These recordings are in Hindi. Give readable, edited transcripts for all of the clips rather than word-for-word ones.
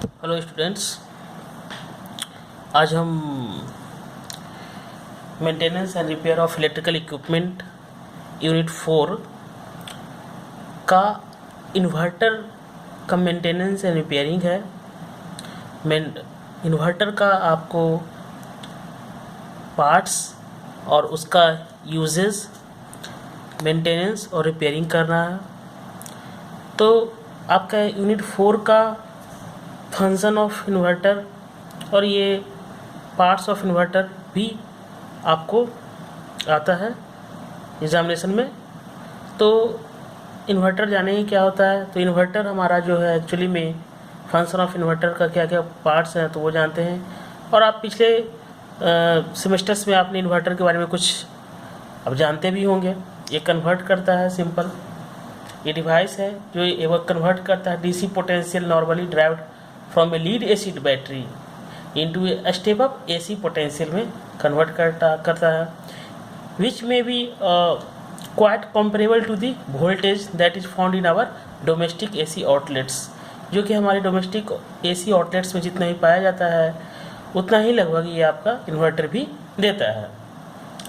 हेलो स्टूडेंट्स, आज हम maintenance and repair of electrical equipment unit 4 का इन्वर्टर का मेंटेनेंस एंड रिपेयरिंग है। इन्वर्टर का आपको पार्ट्स और उसका यूजेस, मेंटेनेंस और रिपेयरिंग करना है। तो आपका यूनिट 4 का फंक्शन ऑफ इन्वर्टर और ये पार्ट्स ऑफ इन्वर्टर भी आपको आता है एग्जामिनेशन में। तो इन्वर्टर जानेंगे क्या होता है। तो इन्वर्टर हमारा जो है एक्चुअली में फंक्शन ऑफ इन्वर्टर का क्या क्या पार्ट्स हैं तो वो जानते हैं। और आप पिछले सेमेस्टर्स में आपने इन्वर्टर के बारे में कुछ अब जानते भी होंगे। ये कन्वर्ट करता है, सिंपल ये डिवाइस है जो ये वो कन्वर्ट करता है DC potential normally derived from a lead acid battery into a step up AC potential में कन्वर्ट करता है, विच में be quite comparable to the voltage that is found in our domestic AC outlets, जो कि हमारे डोमेस्टिक एसी आउटलेट्स में जितना ही पाया जाता है उतना ही लगभग ये आपका इन्वर्टर भी देता है।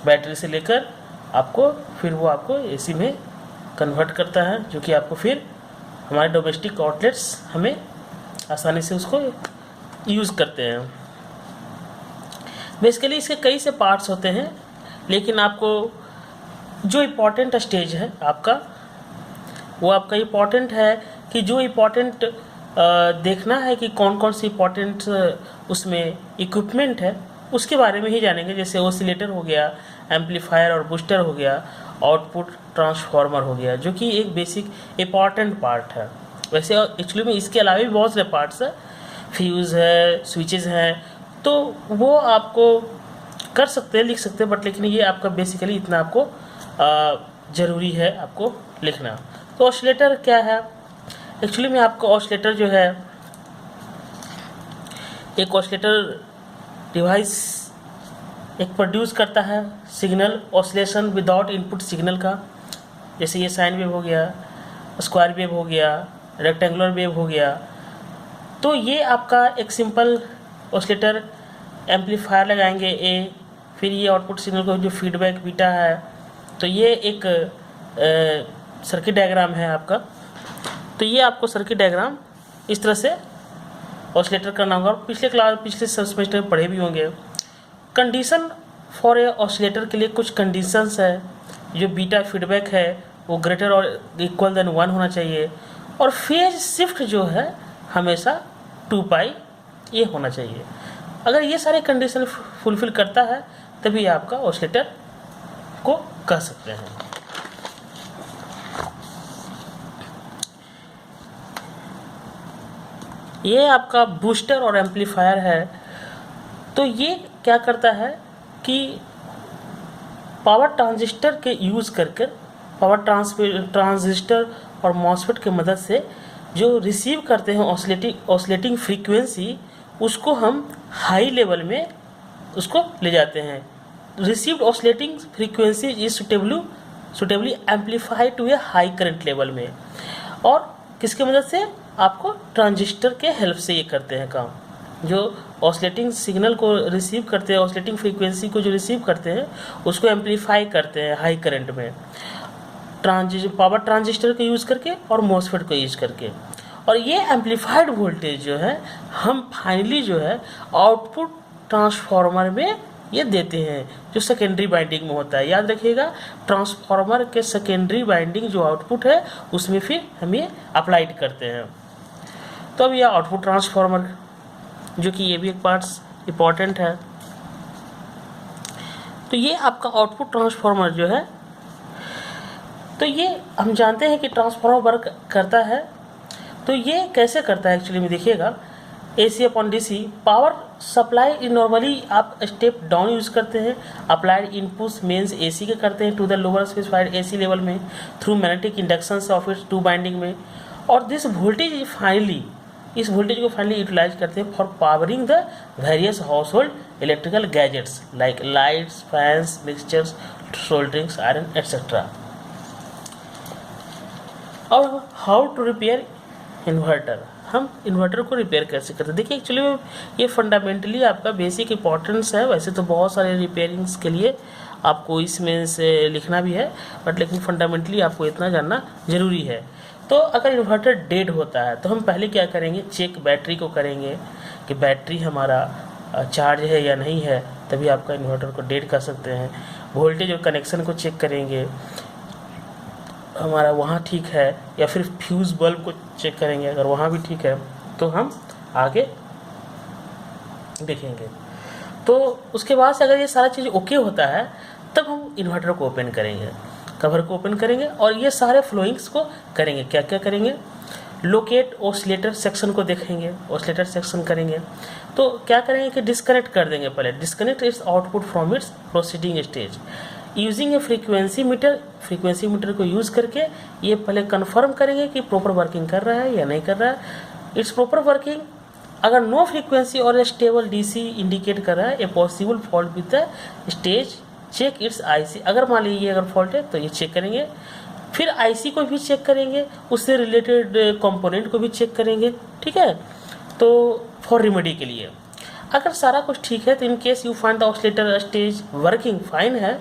बैटरी से लेकर आपको फिर वो आपको एसी में कन्वर्ट करता है, जो कि आपको फिर हमारे डोमेस्टिक आउटलेट्स हमें आसानी से उसको यूज़ करते हैं। बेसिकली इसके कई से पार्ट्स होते हैं, लेकिन आपको जो इम्पोर्टेंट स्टेज है आपका वो आपका इम्पोर्टेंट है कि जो इम्पोर्टेंट देखना है कि कौन कौन सी इम्पोर्टेंट उसमें इक्विपमेंट है उसके बारे में ही जानेंगे। जैसे ओसिलेटर हो गया, एम्पलीफायर और बूस्टर हो गया, आउटपुट ट्रांसफार्मर हो गया, जो कि एक बेसिक इम्पॉर्टेंट पार्ट है। वैसे एक्चुअली में इसके अलावा भी बहुत सारे पार्ट्स हैं, फ्यूज़ है, स्विचेस हैं, तो वो आपको कर सकते हैं, लिख सकते हैं, बट लेकिन ये आपका बेसिकली इतना आपको ज़रूरी है आपको लिखना। तो ऑसिलेटर क्या है एक्चुअली में, आपका ऑसिलेटर जो है एक ऑसिलेटर डिवाइस एक प्रोड्यूस करता है signal oscillation without input signal का। जैसे ये साइन वेव हो गया, स्क्वायर वेव हो गया, रेक्टेंगुलर वेव हो गया। तो ये आपका एक सिंपल ऑसिलेटर एम्पलीफायर लगाएंगे ए, फिर ये आउटपुट सिग्नल को जो फीडबैक बीटा है, तो ये एक सर्किट डायग्राम है आपका। तो ये आपको सर्किट डायग्राम इस तरह से ऑसिलेटर करना होगा। पिछले सेमेस्टर में पढ़े भी होंगे। कंडीशन फॉर ए ऑसिलेटर के लिए कुछ कंडीशंस है, जो बीटा फीडबैक है वो ग्रेटर और इक्वल देन 1 होना चाहिए, और फेज शिफ्ट जो है हमेशा 2 पाई ये होना चाहिए। अगर ये सारे कंडीशन फुलफिल करता है तभी आपका ऑसिलेटर को कह सकते हैं। ये आपका बूस्टर और एम्पलीफायर है। तो ये क्या करता है कि पावर ट्रांजिस्टर के यूज़ करके पावर ट्रांजिस्टर और मॉसफेट की मदद से जो रिसीव करते हैं ऑसिलेटिंग फ्रीक्वेंसी, उसको हम हाई लेवल में उसको ले जाते हैं। Received oscillating frequency is suitably amplified to a high current level में। और किसके मदद से? आपको ट्रांजिस्टर के हेल्प से ये करते हैं काम। जो ऑसिलेटिंग सिग्नल को रिसीव करते हैं, ऑसिलेटिंग फ्रीक्वेंसी को जो रिसीव करते हैं उसको एम्पलीफाई करते हैं हाई करंट में, पावर ट्रांजिस्टर का यूज़ करके और मॉसफेट को यूज़ करके। और ये एम्पलीफाइड वोल्टेज जो है हम फाइनली जो है आउटपुट ट्रांसफार्मर में ये देते हैं, जो सेकेंडरी बाइंडिंग में होता है। याद रखिएगा, ट्रांसफार्मर के सेकेंडरी बाइंडिंग जो आउटपुट है उसमें फिर हम ये अप्लाइड करते हैं। तो अब यह आउटपुट ट्रांसफार्मर, जो कि ये भी एक पार्ट्स इम्पॉर्टेंट है। तो ये आपका आउटपुट ट्रांसफार्मर जो है, तो ये हम जानते हैं कि ट्रांसफार्मर वर्क करता है। तो ये कैसे करता है एक्चुअली में देखिएगा, AC upon DC power supply normally आप स्टेप डाउन यूज़ करते हैं, अप्लाइड इनपुट्स मेंस AC के करते हैं to the lower specified AC level में through magnetic induction of its 2 binding में। और दिस वोल्टेज फाइनली इस वोल्टेज को फाइनली यूटिलाइज करते हैं for powering the various household electrical gadgets like lights, fans, mixtures, solderings, iron etcetera. और हाउ टू रिपेयर इन्वर्टर, हम इन्वर्टर को रिपेयर कैसे करते हैं। देखिए एक्चुअली ये फंडामेंटली आपका बेसिक इंपॉर्टेंस है। वैसे तो बहुत सारे रिपेयरिंग्स के लिए आपको इसमें से लिखना भी है, बट लेकिन फंडामेंटली आपको इतना जानना ज़रूरी है। तो अगर इन्वर्टर डेड होता है तो हम पहले क्या करेंगे, चेक बैटरी को करेंगे कि बैटरी हमारा चार्ज है या नहीं है, तभी आपका इन्वर्टर को डेड कर सकते हैं। वोल्टेज और कनेक्शन को चेक करेंगे, हमारा वहाँ ठीक है, या फिर फ्यूज़ बल्ब को चेक करेंगे, अगर वहाँ भी ठीक है तो हम आगे देखेंगे। तो उसके बाद से अगर ये सारा चीज़ ओके होता है तब हम इन्वर्टर को ओपन करेंगे, कवर को ओपन करेंगे और ये सारे फ्लोइंग्स को करेंगे। क्या क्या करेंगे, लोकेट ऑसिलेटर सेक्शन को देखेंगे, ऑसिलेटर सेक्शन करेंगे। तो क्या करेंगे कि डिस्कनेक्ट कर देंगे, पहले disconnect it's output from its proceeding stage using A frequency meter. Frequency meter को यूज़ करके ये पहले कंफर्म करेंगे कि प्रॉपर वर्किंग कर रहा है या नहीं कर रहा है। इट्स प्रॉपर वर्किंग, अगर नो फ्रीक्वेंसी और स्टेबल डीसी इंडिकेट कर रहा है a possible fault with the stage, check its IC. अगर मान लीजिए अगर फॉल्ट है तो ये चेक करेंगे, फिर आईसी को भी चेक करेंगे, उससे रिलेटेड कंपोनेंट को भी चेक करेंगे, ठीक है। तो फॉर रेमेडी के लिए अगर सारा कुछ ठीक है तो in case you find the oscillator stage working fine है,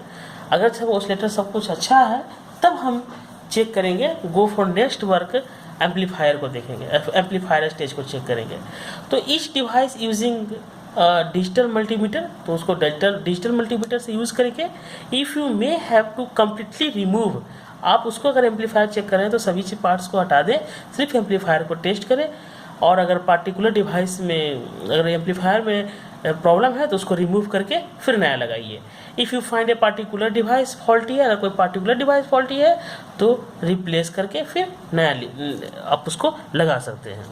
अगर सब ऑसिलेटर सब कुछ अच्छा है तब हम चेक करेंगे, go for next work, amplifier को देखेंगे, एम्पलीफायर स्टेज को चेक करेंगे। तो each device using digital multimeter, तो उसको डिजिटल मल्टीमीटर से यूज़ करके if you may have to completely remove, आप उसको अगर एम्पलीफायर चेक करें तो सभी पार्ट्स को हटा दें, सिर्फ एम्पलीफायर को टेस्ट करें। और अगर पार्टिकुलर डिवाइस में अगर एम्पलीफायर में प्रॉब्लम है तो उसको रिमूव करके फिर नया लगाइए। If you find a particular device faulty है, अगर कोई पार्टिकुलर डिवाइस फॉल्टी है तो रिप्लेस करके फिर नया आप उसको लगा सकते हैं।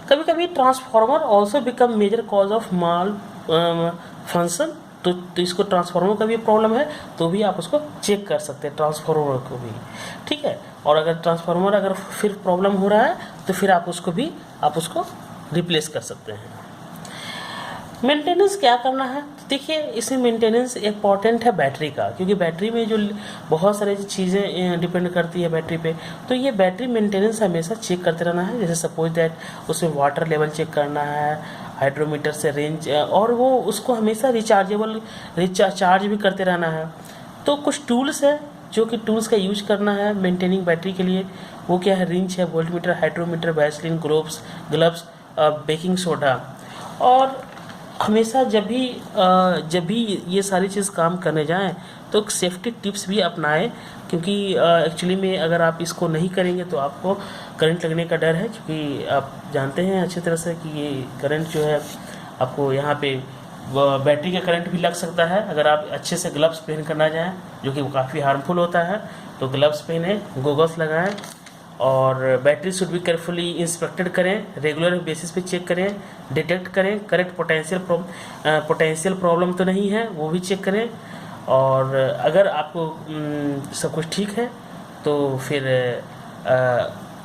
कभी कभी transformer also become major cause of malfunction, तो इसको ट्रांसफार्मर का भी प्रॉब्लम है तो भी आप उसको चेक कर सकते हैं, ट्रांसफार्मर को भी, ठीक है। और अगर ट्रांसफार्मर अगर फिर प्रॉब्लम हो रहा है तो फिर आप उसको रिप्लेस कर सकते हैं। मेंटेनेंस क्या करना है, तो देखिए इसमें मेंटेनेंस इम्पॉर्टेंट है बैटरी का, क्योंकि बैटरी में जो बहुत सारी चीज़ें डिपेंड करती है बैटरी पे, तो ये बैटरी मेंटेनेंस हमेशा चेक करते रहना है। जैसे सपोज दैट उसमें वाटर लेवल चेक करना है, हाइड्रोमीटर से रेंज, और वो उसको हमेशा चार्ज भी करते रहना है। तो कुछ टूल्स है जो कि टूल्स का यूज करना है मेंटेनिंग बैटरी के लिए, वो क्या है, रिंच है, voltmeter, hydrometer, Vaseline, gloves, baking soda. और हमेशा जब भी ये सारी चीज़ काम करने जाएं तो सेफ्टी टिप्स भी अपनाएं, क्योंकि एक्चुअली में अगर आप इसको नहीं करेंगे तो आपको करंट लगने का डर है, क्योंकि आप जानते हैं अच्छी तरह से कि ये करंट जो है आपको यहाँ पे बैटरी का करंट भी लग सकता है अगर आप अच्छे से ग्लव्स पहन कर ना जाएँ, जो कि वो काफ़ी हार्मफुल होता है। तो ग्लव्स पहने, गोगल्स लगाएं, और बैटरी शुड भी केयरफुली इंस्पेक्टेड करें, रेगुलर बेसिस पे चेक करें, डिटेक्ट करें, करेक्ट पोटेंशियल प्रॉब्लम तो नहीं है वो भी चेक करें। और अगर आपको सब कुछ ठीक है तो फिर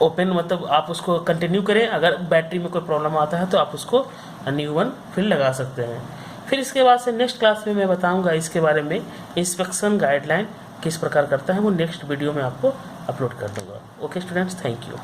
ओपन मतलब आप उसको कंटिन्यू करें। अगर बैटरी में कोई प्रॉब्लम आता है तो आप उसको न्यू वन फिर लगा सकते हैं। फिर इसके बाद से नेक्स्ट क्लास में मैं बताऊंगा इसके बारे में, इंस्पेक्शन गाइडलाइन किस प्रकार करता है, वो नेक्स्ट वीडियो में आपको अपलोड कर दूंगा। Okay students, thank you.